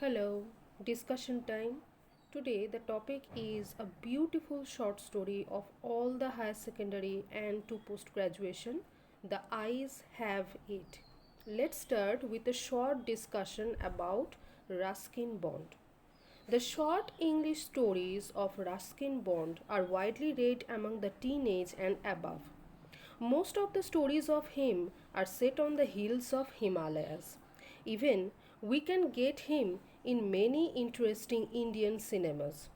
Hello, discussion time. Today the topic is a beautiful short story of all the higher secondary and to post graduation. The eyes have it. Let's start with a short discussion about Ruskin Bond. The short English stories of Ruskin Bond are widely read among the teenage and above. Most of the stories of him are set on the hills of Himalayas. Even we can get him in many interesting Indian cinemas.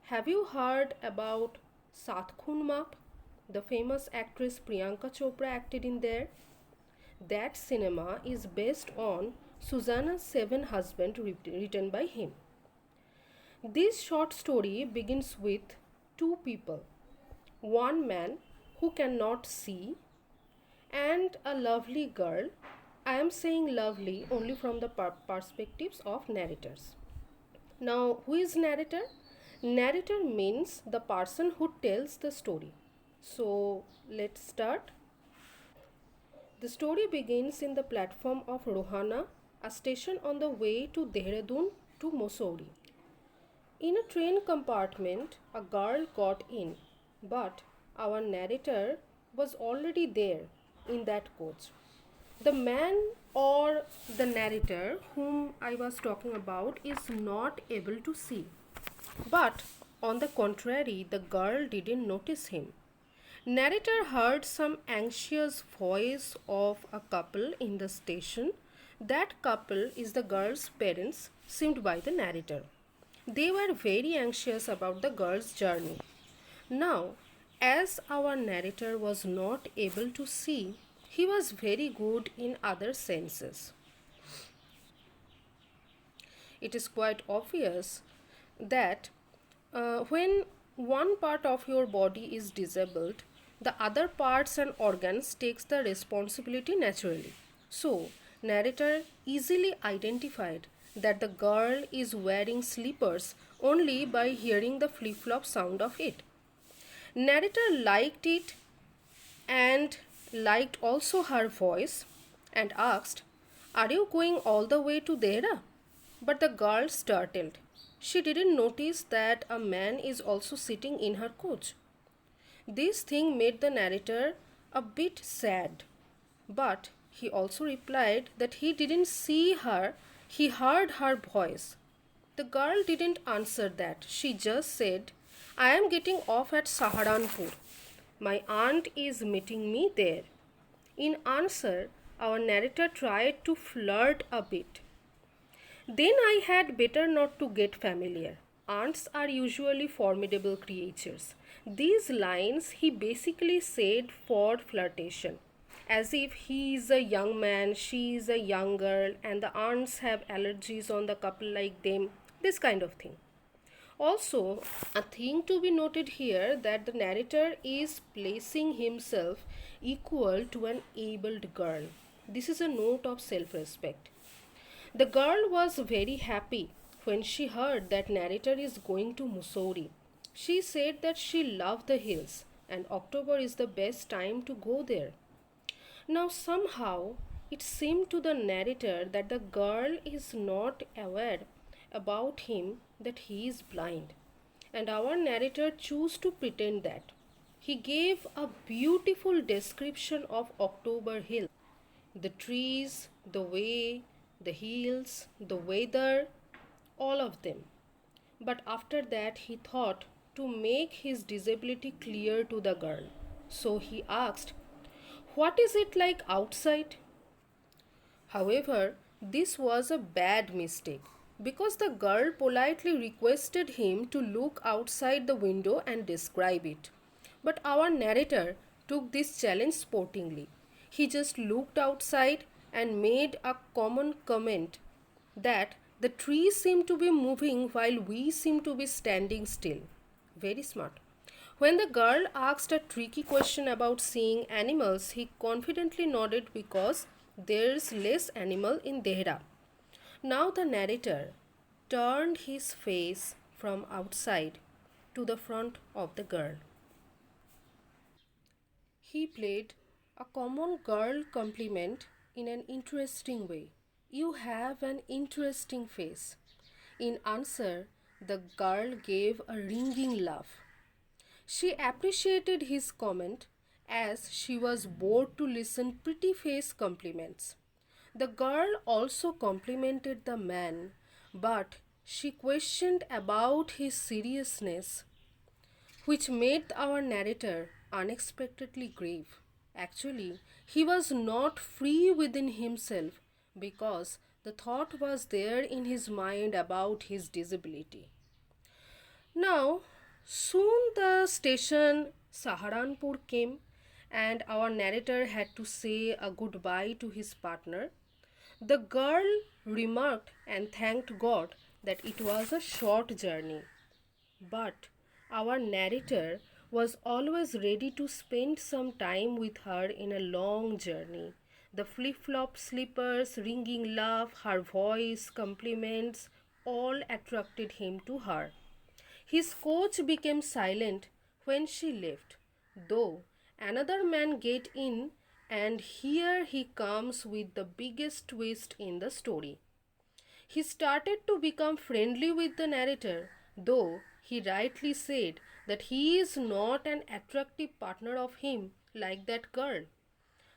Have you heard about Satkhun Map? The famous actress Priyanka Chopra acted in there. That cinema is based on Susanna's Seven Husbands written by him. This short story begins with two people, one man who cannot see and a lovely girl. I am saying lovely only from the perspectives of narrators. Now, who is narrator? Narrator means the person who tells the story. So, let's start. The story begins in the platform of Rohana, a station on the way to Dehradun to Mussoorie. In a train compartment, a girl got in, but our narrator was already there in that coach. The man or the narrator whom I was talking about is not able to see. But on the contrary, the girl didn't notice him. Narrator heard some anxious voice of a couple in the station. That couple is the girl's parents, seemed by the narrator. They were very anxious about the girl's journey. Now, as our narrator was not able to see, he was very good in other senses. It is quite obvious that when one part of your body is disabled, the other parts and organs takes the responsibility naturally. So, narrator easily identified that the girl is wearing slippers only by hearing the flip-flop sound of it. Narrator liked it and liked also her voice and asked, "Are you going all the way to Dehra?" But the girl startled. She didn't notice that a man is also sitting in her coach. This thing made the narrator a bit sad, but he also replied that he didn't see her, he heard her voice. The girl didn't answer that. She just said, "I am getting off at Saharanpur. My aunt is meeting me there." In answer, our narrator tried to flirt a bit. "Then I had better not to get familiar. Aunts are usually formidable creatures." These lines he basically said for flirtation, as if he is a young man, she is a young girl, and the aunts have allergies on the couple like them, this kind of thing. Also, a thing to be noted here that the narrator is placing himself equal to an abled girl. This is a note of self respect. The girl was very happy when she heard that narrator is going to Mussoorie. She said that she loved the hills and October is the best time to go there. Now, somehow, it seemed to the narrator that the girl is not aware about him that he is blind. And our narrator chose to pretend that. He gave a beautiful description of October Hill, the trees, the way, the hills, the weather, all of them. But after that, he thought to make his disability clear to the girl. So he asked, "What is it like outside?" However, this was a bad mistake because the girl politely requested him to look outside the window and describe it. But our narrator took this challenge sportingly. He just looked outside and made a common comment that the trees seem to be moving while we seem to be standing still. Very smart. When the girl asked a tricky question about seeing animals, he confidently nodded because there's less animal in Dehra. Now the narrator turned his face from outside to the front of the girl. He played a common girl compliment in an interesting way. "You have an interesting face." In answer, the girl gave a ringing laugh. She appreciated his comment as she was bored to listen pretty face compliments. The girl also complimented the man, but she questioned about his seriousness, which made our narrator unexpectedly grave. Actually, he was not free within himself because the thought was there in his mind about his disability. Now, soon the station Saharanpur came, and our narrator had to say a goodbye to his partner. The girl remarked and thanked God that it was a short journey. But our narrator was always ready to spend some time with her in a long journey. The flip flop slippers, ringing laugh, her voice, compliments all attracted him to her. His coach became silent when she left, though another man get in, and here he comes with the biggest twist in the story. He started to become friendly with the narrator, though he rightly said that he is not an attractive partner of him like that girl.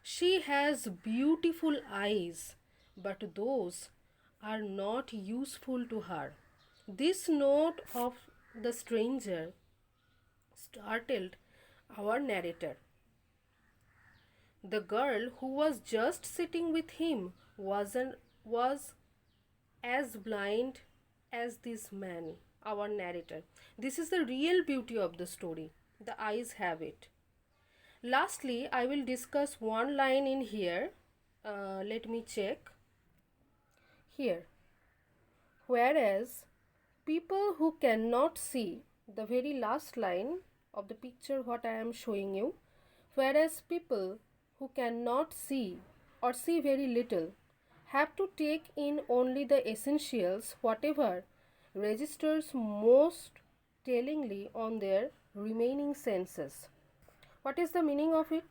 She has beautiful eyes, but those are not useful to her. This note of the stranger startled our narrator. The girl who was just sitting with him was as blind as this man, our narrator. This is the real beauty of the story. The eyes have it. Lastly, I will discuss one line in here. Let me check. Here. Whereas people who cannot see, the very last line of the picture what I am showing you, whereas people who cannot see or see very little have to take in only the essentials, whatever registers most tellingly on their remaining senses. What is the meaning of it?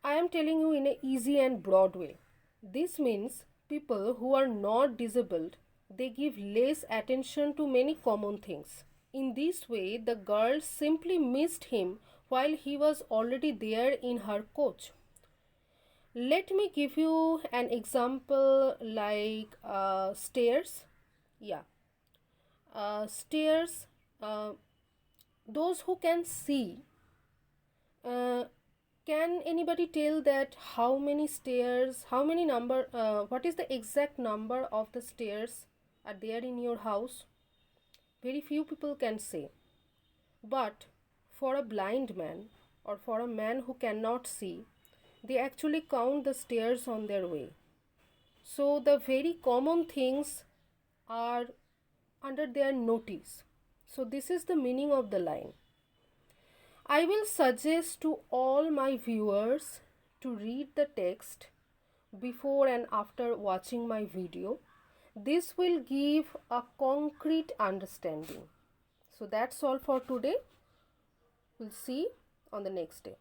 I am telling you in an easy and broad way. This means people who are not disabled, they give less attention to many common things. In this way, the girl simply missed him while he was already there in her coach. Let me give you an example like stairs. Yeah, stairs. Those who can see, uh, can anybody tell that how many stairs, how many number, what is the exact number of the stairs are there in your house? Very few people can say. But for a blind man or for a man who cannot see, they actually count the stairs on their way. So the very common things are under their notice. So this is the meaning of the line. I will suggest to all my viewers to read the text before and after watching my video. This will give a concrete understanding. So that's all for today. We'll see on the next day.